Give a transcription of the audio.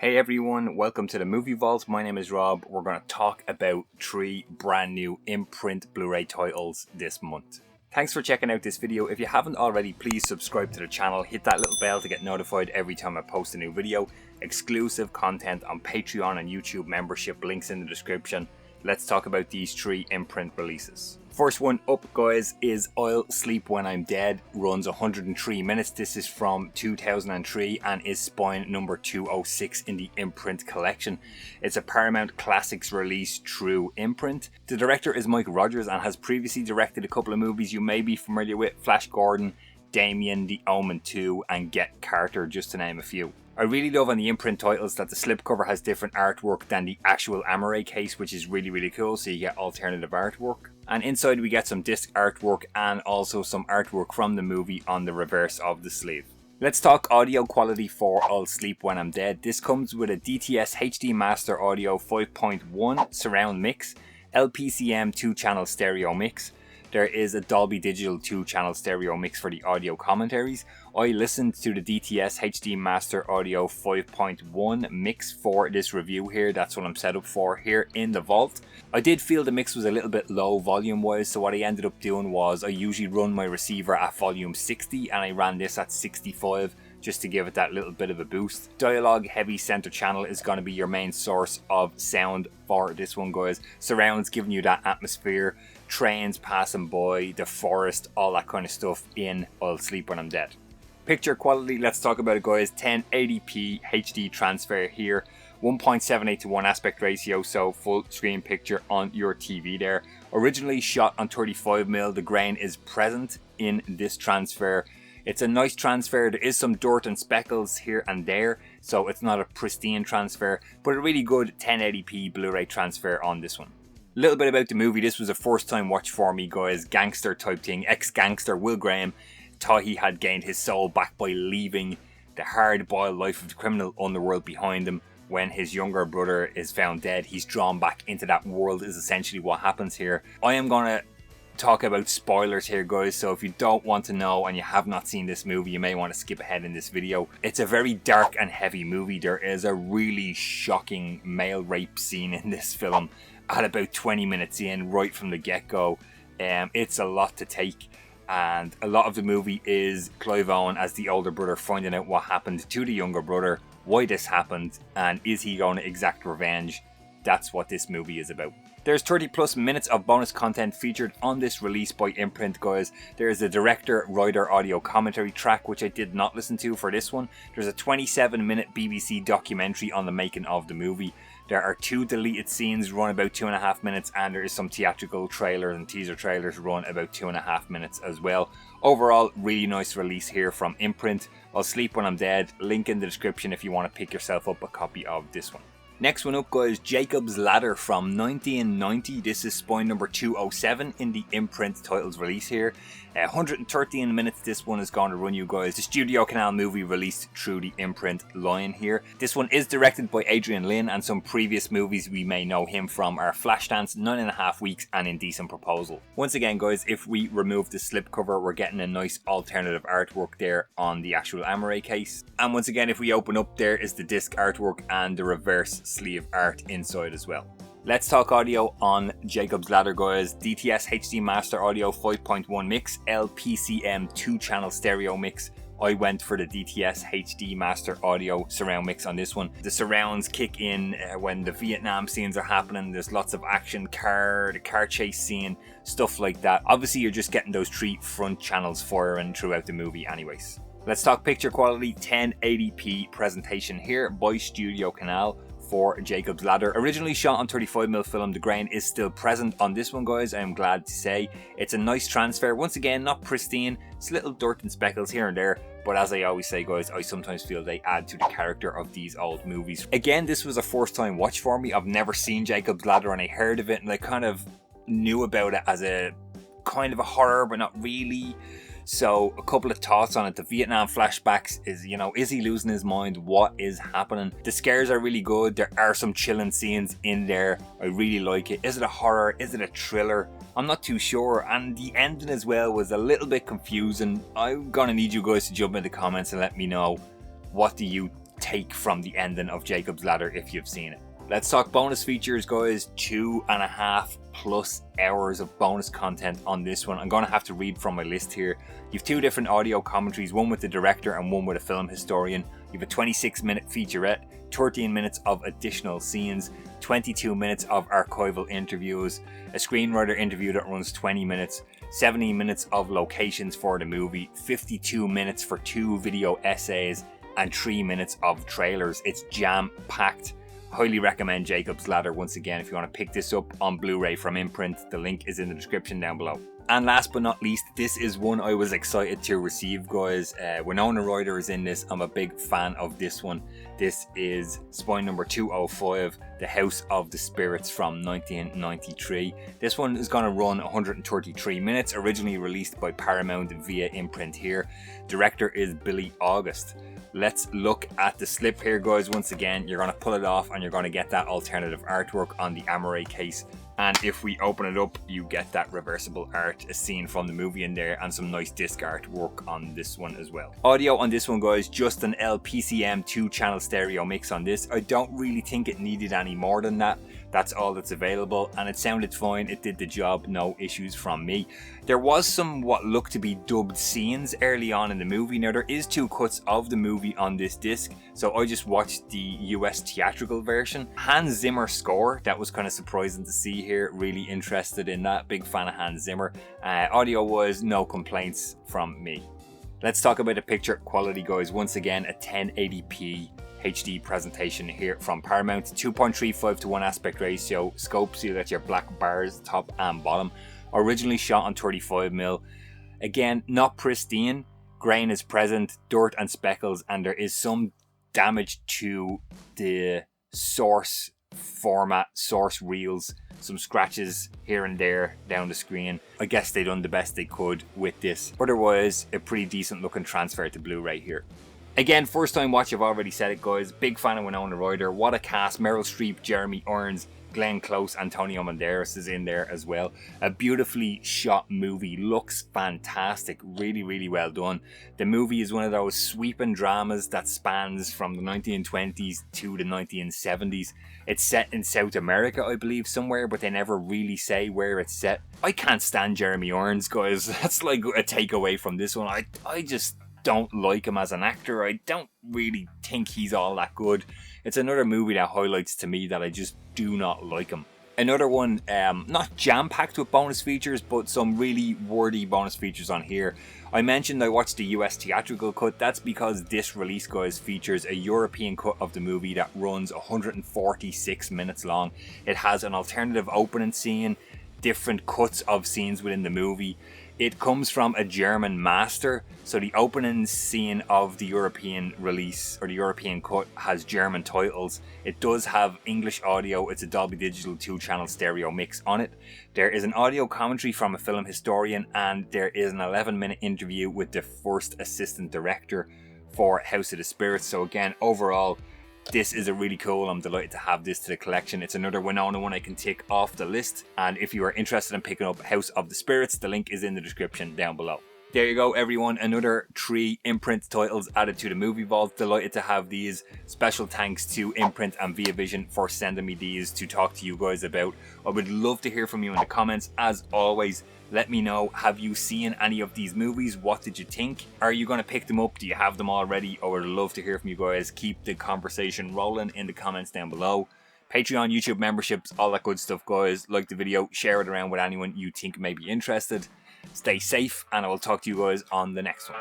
Hey everyone, welcome to the Movie Vault. My name is Rob. We're going to talk about 3 brand new imprint Blu-ray titles this month. Thanks for checking out this video. If you haven't already, please subscribe to the channel, hit that little bell to get notified every time I post a new video. Exclusive content on Patreon and YouTube membership, links in the description. Let's talk about these 3 imprint releases. First one up, guys, is I'll Sleep When I'm Dead. Runs 103 minutes. This is from 2003 and is spine number 206 in the imprint collection. It's a Paramount Classics release through imprint. The director is Mike Rogers and has previously directed a couple of movies you may be familiar with: Flash Gordon, Damien, The Omen 2 and Get Carter, just to name a few. I really love on the imprint titles that the slipcover has different artwork than the actual Amaray case, which is really cool, so you get alternative artwork. And inside we get some disc artwork and also some artwork from the movie on the reverse of the sleeve. Let's talk audio quality for I'll Sleep When I'm Dead. This comes with a DTS HD Master Audio 5.1 surround mix, LPCM 2-channel stereo mix. There is a Dolby Digital 2-channel stereo mix for the audio commentaries. I listened to the DTS HD Master Audio 5.1 mix for this review here. That's what I'm set up for here in the vault. I did feel the mix was a little bit low volume wise, so what I ended up doing was I usually run my receiver at volume 60 and I ran this at 65 just to give it that little bit of a boost. Dialogue heavy center channel is going to be your main source of sound for this one, guys. Surrounds giving you that atmosphere, trains passing by, the forest, all that kind of stuff in I'll Sleep When I'm Dead. Picture quality, let's talk about it, guys. 1080p HD transfer here, 1.78 to 1 aspect ratio, so full screen picture on your TV there. Originally shot on 35mm, the grain is present in this transfer. It's a nice transfer. There is some dirt and speckles here and there, so it's not a pristine transfer, but a really good 1080p Blu-ray transfer on this one. A little bit about the movie. This was a first time watch for me, guys. Gangster type thing. Ex-gangster Will Graham thought he had gained his soul back by leaving the hard-boiled life of the criminal underworld behind him. When his younger brother is found dead, he's drawn back into that world is essentially what happens here. I am going to talk about spoilers here, guys, so if you don't want to know and you have not seen this movie, you may want to skip ahead in this video. It's a very dark and heavy movie. There is a really shocking male rape scene in this film at about 20 minutes in, right from the get-go. It's a lot to take, and a lot of the movie is Clive Owen as the older brother finding out what happened to the younger brother, why this happened, and is he going to exact revenge. That's what this movie is about. There's 30 plus minutes of bonus content featured on this release by Imprint, guys. There is a director-writer audio commentary track, which I did not listen to for this one. There's a 27-minute BBC documentary on the making of the movie. There are 2 deleted scenes run about 2.5 minutes, and there is some theatrical trailers and teaser trailers run about 2.5 minutes as well. Overall, really nice release here from Imprint. I'll Sleep When I'm Dead. Link in the description if you want to pick yourself up a copy of this one. Next one up, guys, Jacob's Ladder from 1990. This is spine number 207 in the imprint titles release here. 113 minutes this one is going to run you, guys. The Studio Canal movie released through the imprint line here. This one is directed by Adrian Lin, and some previous movies we may know him from are Flashdance, 9.5 Weeks and Indecent Proposal. Once again, guys, if we remove the slipcover, we're getting a nice alternative artwork there on the actual Amaray case. And once again, if we open up, there is the disc artwork and the reverse sleeve art inside as well. Let's talk audio on Jacob's Ladder, guys. DTS HD Master Audio 5.1 mix, LPCM 2-channel stereo mix. I went for the DTS HD Master Audio surround mix on this one. The surrounds kick in when the Vietnam scenes are happening. There's lots of action, the car chase scene, stuff like that. Obviously, you're just getting those 3 front channels firing throughout the movie anyways. Let's talk picture quality. 1080p presentation here by Studio Canal for Jacob's Ladder. Originally shot on 35mm film, the grain is still present on this one, guys. I am glad to say it's a nice transfer. Once again, not pristine, it's little dirt and speckles here and there, but as I always say, guys, I sometimes feel they add to the character of these old movies. Again, this was a first time watch for me. I've never seen Jacob's Ladder and I heard of it and I kind of knew about it as a kind of a horror, but not really. So a couple of thoughts on it. The Vietnam flashbacks is, is he losing his mind? What is happening? The scares are really good. There are some chilling scenes in there. I really like it. Is it a horror? Is it a thriller? I'm not too sure. And the ending as well was a little bit confusing. I'm gonna need you guys to jump in the comments and let me know, what do you take from the ending of Jacob's Ladder if you've seen it. Let's talk bonus features, guys. 2.5+ hours of bonus content on this one. I'm going to have to read from my list here. You've 2 different audio commentaries, one with the director and one with a film historian. You've a 26-minute featurette, 13 minutes of additional scenes, 22 minutes of archival interviews, a screenwriter interview that runs 20 minutes, 70 minutes of locations for the movie, 52 minutes for 2 video essays, and 3 minutes of trailers. It's jam-packed. Highly recommend Jacob's Ladder once again if you want to pick this up on Blu-ray from IMPRINT. The link is in the description down below. And last but not least, this is one I was excited to receive, guys. Winona Ryder is in this. I'm a big fan of this one. This is Spine number 205, The House of the Spirits from 1993. This one is going to run 133 minutes, originally released by Paramount via IMPRINT here. Director is Billy August. Let's look at the slip here, guys. Once again, you're going to pull it off and you're going to get that alternative artwork on the Amaray case. And if we open it up, you get that reversible art, a scene from the movie in there, and some nice disc artwork on this one as well. Audio on this one, guys, just an LPCM 2-channel stereo mix on this. I don't really think it needed any more than that. That's all that's available, and it sounded fine. It did the job, no issues from me. There was some what looked to be dubbed scenes early on in the movie. Now, there is 2 cuts of the movie on this disc, so I just watched the US theatrical version. Hans Zimmer score, that was kind of surprising to see here. Really interested in that. Big fan of Hans Zimmer. Audio wise, no complaints from me. Let's talk about the picture quality, guys. Once again, a 1080p HD presentation here from Paramount. 2.35 to 1 aspect ratio scope, so you get your black bars top and bottom. Originally shot on 35mm. Again, not pristine. Grain is present, dirt and speckles, and there is some damage to the source format, source reels. Some scratches here and there down the screen. I guess they done the best they could with this. Otherwise, a pretty decent looking transfer to Blu-ray here. Again, first time watch, I've already said it, guys. Big fan of Winona Ryder. What a cast. Meryl Streep, Jeremy Irons, Glenn Close, Antonio Banderas is in there as well. A beautifully shot movie. Looks fantastic. Really, really well done. The movie is one of those sweeping dramas that spans from the 1920s to the 1970s. It's set in South America, I believe, somewhere, but they never really say where it's set. I can't stand Jeremy Irons, guys. That's like a takeaway from this one. I just don't like him as an actor. I don't really think he's all that good. It's another movie that highlights to me that I just do not like him. Another one, not jam-packed with bonus features, but some really worthy bonus features on here. I mentioned I watched the US theatrical cut. That's because this release, guys, features a European cut of the movie that runs 146 minutes long. It has an alternative opening scene, different cuts of scenes within the movie. It comes from a German master, so the opening scene of the European release, or the European cut, has German titles. It does have English audio. It's a Dolby Digital 2-channel stereo mix on it. There is an audio commentary from a film historian, and there is an 11-minute interview with the first assistant director for House of the Spirits. So again, overall, this is a really cool. I'm delighted to have this to the collection. It's another Winona one I can tick off the list. And if you are interested in picking up House of the Spirits, the link is in the description down below. There you go, everyone. Another 3 IMPRINT titles added to the movie vault. Delighted to have these. Special thanks to IMPRINT and Via Vision for sending me these to talk to you guys about. I would love to hear from you in the comments. As always, let me know, have you seen any of these movies? What did you think? Are you going to pick them up? Do you have them already? I would love to hear from you guys. Keep the conversation rolling in the comments down below. Patreon, YouTube memberships, all that good stuff, guys. Like the video, share it around with anyone you think may be interested. Stay safe, and I will talk to you guys on the next one.